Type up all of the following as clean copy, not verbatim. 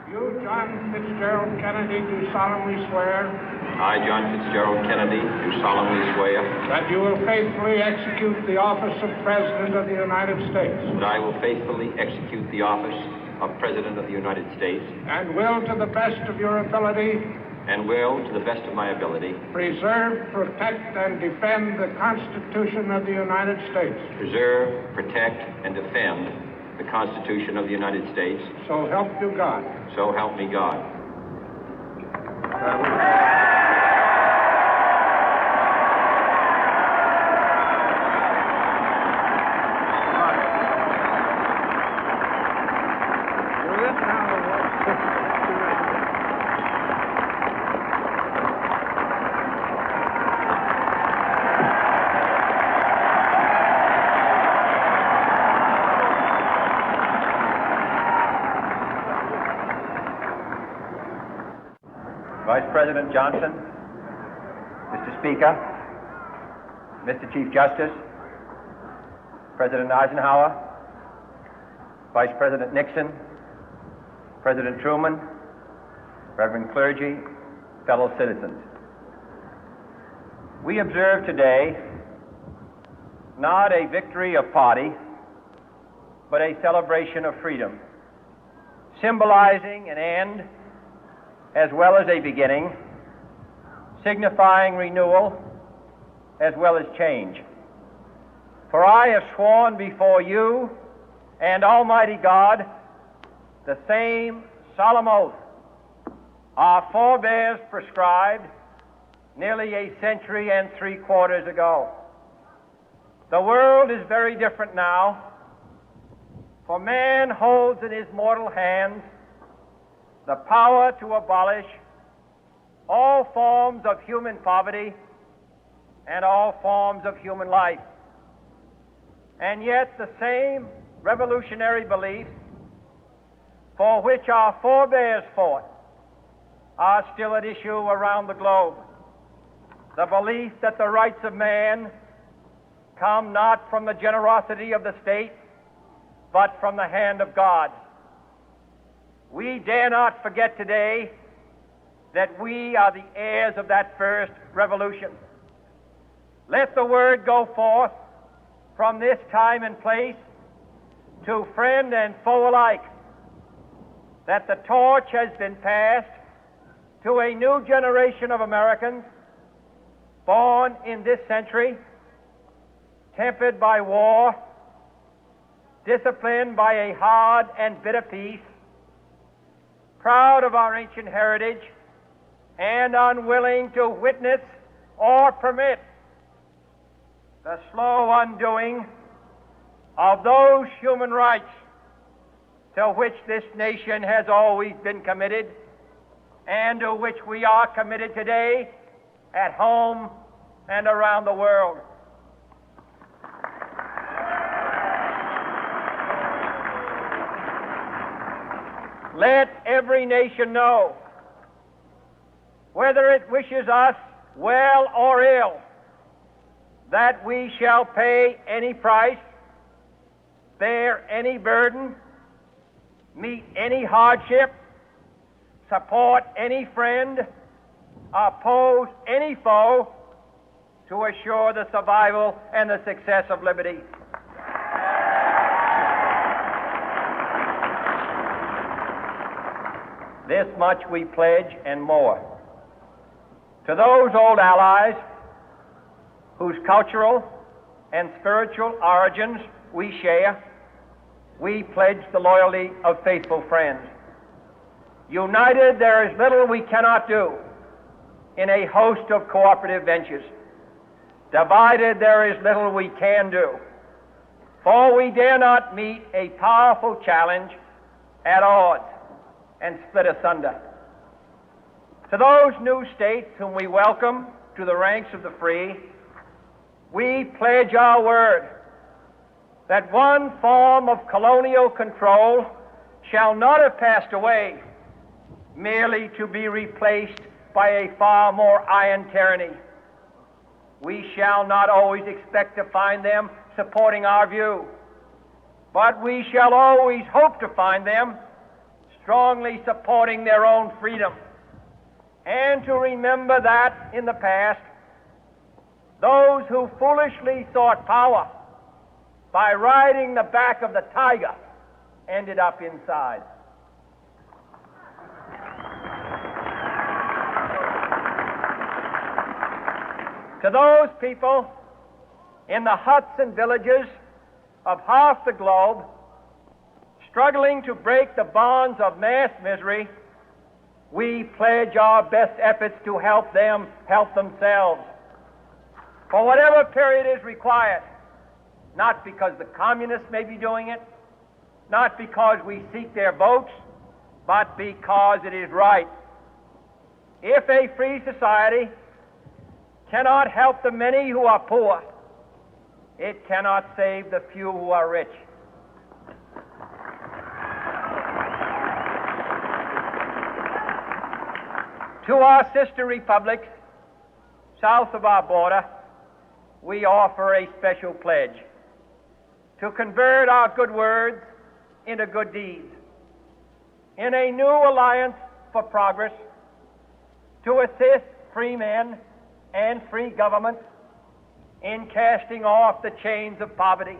You, John Fitzgerald Kennedy, do solemnly swear I, John Fitzgerald Kennedy, do solemnly swear that you will faithfully execute the office of President of the United States that I will faithfully execute the office of President of the United States and will, to the best of your ability, and will, to the best of my ability, preserve, protect, and defend the Constitution of the United States. preserve, protect, and defend the Constitution of the United States. So help you God. So help me God. Vice President Johnson, Mr. Speaker, Mr. Chief Justice, President Eisenhower, Vice President Nixon, President Truman, Reverend clergy, fellow citizens. We observe today not a victory of party, but a celebration of freedom, symbolizing an end as well as a beginning, signifying renewal as well as change. For I have sworn before you and Almighty God the same solemn oath our forebears prescribed nearly a century and 3/4 ago. The world is very different now, for man holds in his mortal hands the power to abolish all forms of human poverty and all forms of human life. And yet the same revolutionary beliefs for which our forebears fought are still at issue around the globe. The belief that the rights of man come not from the generosity of the state, but from the hand of God. We dare not forget today that we are the heirs of that first revolution. Let the word go forth from this time and place to friend and foe alike that the torch has been passed to a new generation of Americans born in this century, tempered by war, disciplined by a hard and bitter peace, proud of our ancient heritage, and unwilling to witness or permit the slow undoing of those human rights to which this nation has always been committed and to which we are committed today at home and around the world. Let every nation know, whether it wishes us well or ill, that we shall pay any price, bear any burden, meet any hardship, support any friend, oppose any foe to assure the survival and the success of liberty. This much we pledge and more. To those old allies whose cultural and spiritual origins we share, we pledge the loyalty of faithful friends. United, there is little we cannot do in a host of cooperative ventures. Divided, there is little we can do, for we dare not meet a powerful challenge at odds and split asunder. To those new states whom we welcome to the ranks of the free, we pledge our word that one form of colonial control shall not have passed away, merely to be replaced by a far more iron tyranny. We shall not always expect to find them supporting our view, but we shall always hope to find them strongly supporting their own freedom, and to remember that in the past, those who foolishly sought power by riding the back of the tiger ended up inside. To those people in the huts and villages of half the globe struggling to break the bonds of mass misery, we pledge our best efforts to help them help themselves for whatever period is required, not because the communists may be doing it, not because we seek their votes, but because it is right. If a free society cannot help the many who are poor, it cannot save the few who are rich. To our sister republics south of our border, we offer a special pledge to convert our good words into good deeds, in a new alliance for progress, to assist free men and free governments in casting off the chains of poverty.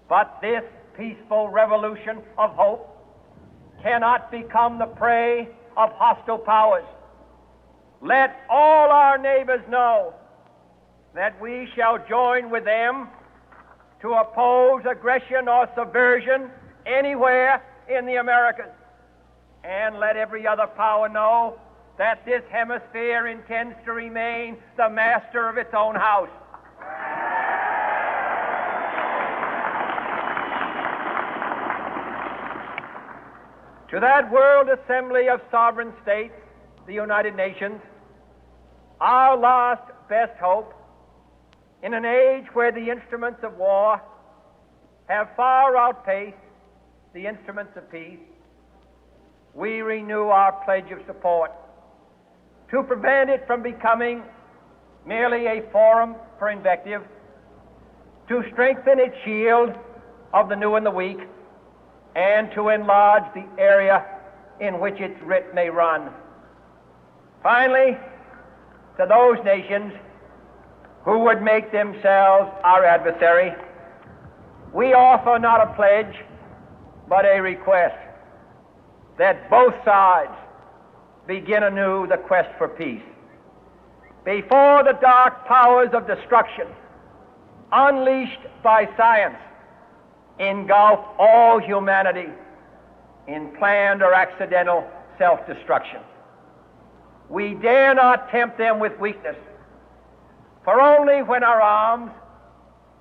But this peaceful revolution of hope cannot become the prey of hostile powers. Let all our neighbors know that we shall join with them to oppose aggression or subversion anywhere in the Americas. And let every other power know that this hemisphere intends to remain the master of its own house. To that World Assembly of Sovereign States, the United Nations, our last best hope, in an age where the instruments of war have far outpaced the instruments of peace, we renew our pledge of support to prevent it from becoming merely a forum for invective, to strengthen its shield of the new and the weak, and to enlarge the area in which its writ may run. Finally, to those nations who would make themselves our adversary, we offer not a pledge, but a request that both sides begin anew the quest for peace. Before the dark powers of destruction, unleashed by science, engulf all humanity in planned or accidental self-destruction, we dare not tempt them with weakness, for only when our arms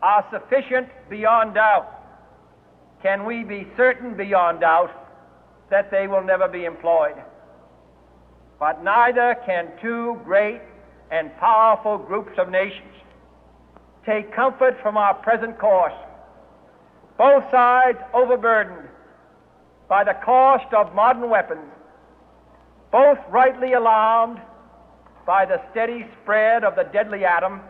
are sufficient beyond doubt can we be certain beyond doubt that they will never be employed. But neither can two great and powerful groups of nations take comfort from our present course, both sides overburdened by the cost of modern weapons, both rightly alarmed by the steady spread of the deadly atom,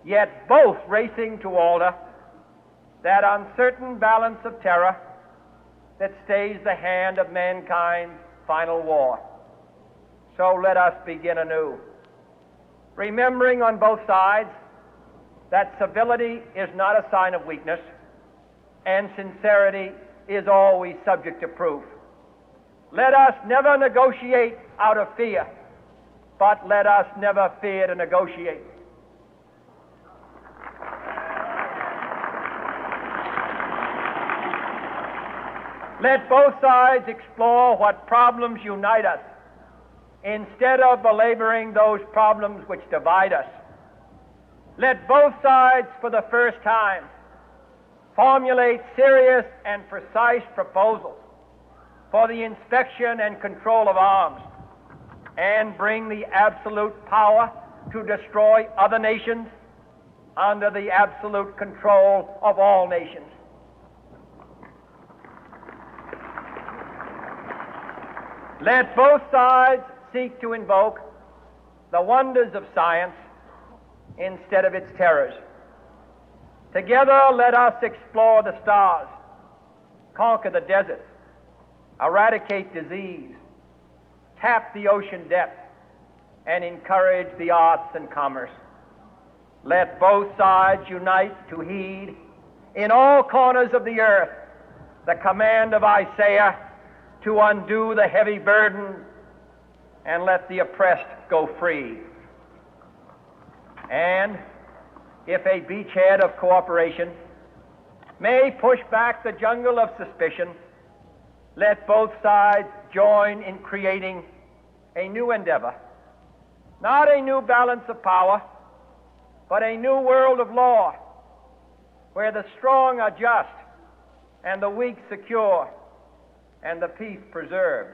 yet both racing to alter that uncertain balance of terror that stays the hand of mankind's final war. So let us begin anew, remembering on both sides that civility is not a sign of weakness, and sincerity is always subject to proof. Let us never negotiate out of fear, but let us never fear to negotiate. Let both sides explore what problems unite us, instead of belaboring those problems which divide us. Let both sides, for the first time, formulate serious and precise proposals for the inspection and control of arms, and bring the absolute power to destroy other nations under the absolute control of all nations. Let both sides seek to invoke the wonders of science instead of its terrors. Together, let us explore the stars, conquer the deserts, eradicate disease, tap the ocean depth, and encourage the arts and commerce. Let both sides unite to heed in all corners of the earth the command of Isaiah to undo the heavy burden and let the oppressed go free. And if a beachhead of cooperation may push back the jungle of suspicion, let both sides join in creating a new endeavor, not a new balance of power, but a new world of law, where the strong are just and the weak secure and the peace preserved.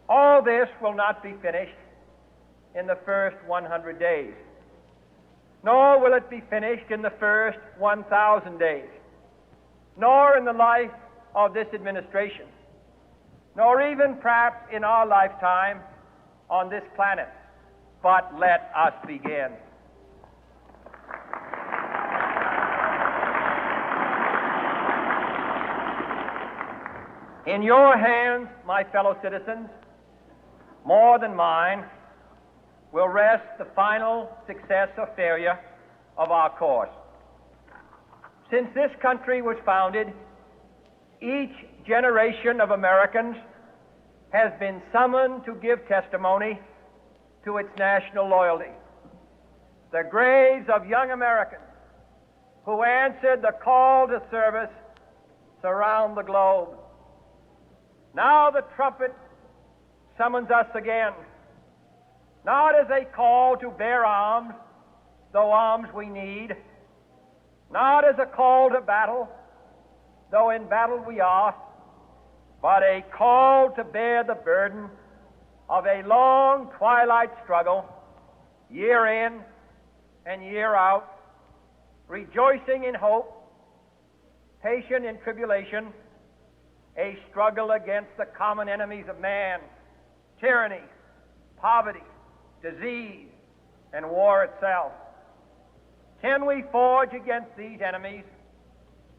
All this will not be finished in the first 100 days, nor will it be finished in the first 1,000 days, nor in the life of this administration, nor even perhaps in our lifetime on this planet. But let us begin. In your hands, my fellow citizens, more than mine, will rest the final success or failure of our course. Since this country was founded, each generation of Americans has been summoned to give testimony to its national loyalty. The graves of young Americans who answered the call to service surround the globe. Now the trumpet summons us again, not as a call to bear arms, though arms we need, not as a call to battle, though in battle we are, but a call to bear the burden of a long twilight struggle, year in and year out, rejoicing in hope, patient in tribulation, a struggle against the common enemies of man, tyranny, poverty, disease, and war itself. Can we forge against these enemies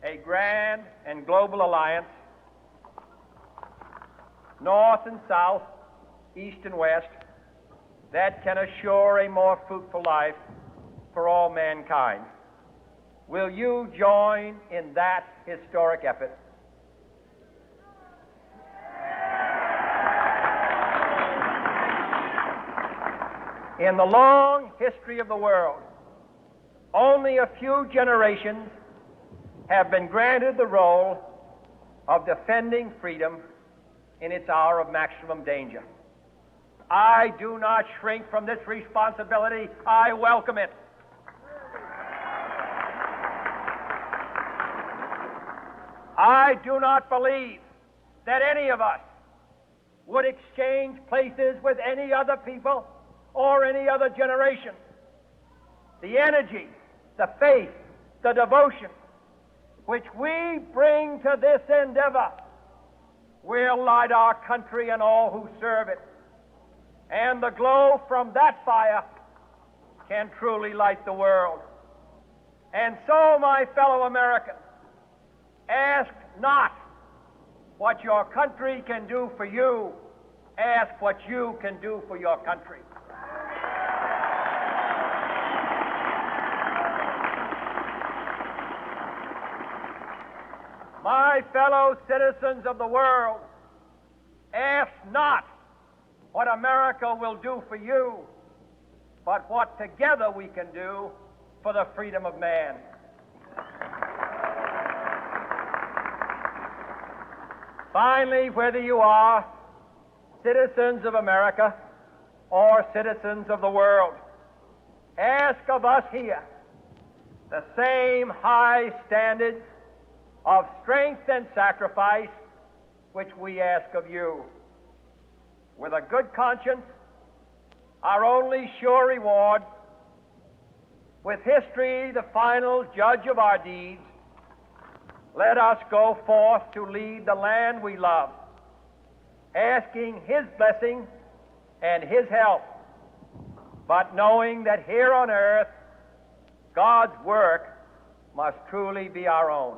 a grand and global alliance, north and south, east and west, that can assure a more fruitful life for all mankind? Will you join in that historic effort? In the long history of the world, only a few generations have been granted the role of defending freedom in its hour of maximum danger. I do not shrink from this responsibility. I welcome it. I do not believe that any of us would exchange places with any other people or any other generation. The energy, the faith, the devotion which we bring to this endeavor will light our country and all who serve it. And the glow from that fire can truly light the world. And so, my fellow Americans, ask not what your country can do for you, ask what you can do for your country. My fellow citizens of the world, ask not what America will do for you, but what together we can do for the freedom of man. Finally, whether you are citizens of America or citizens of the world, ask of us here the same high standards of strength and sacrifice which we ask of you. With a good conscience, our only sure reward, with history the final judge of our deeds, let us go forth to lead the land we love, asking His blessing and His help, but knowing that here on earth God's work must truly be our own.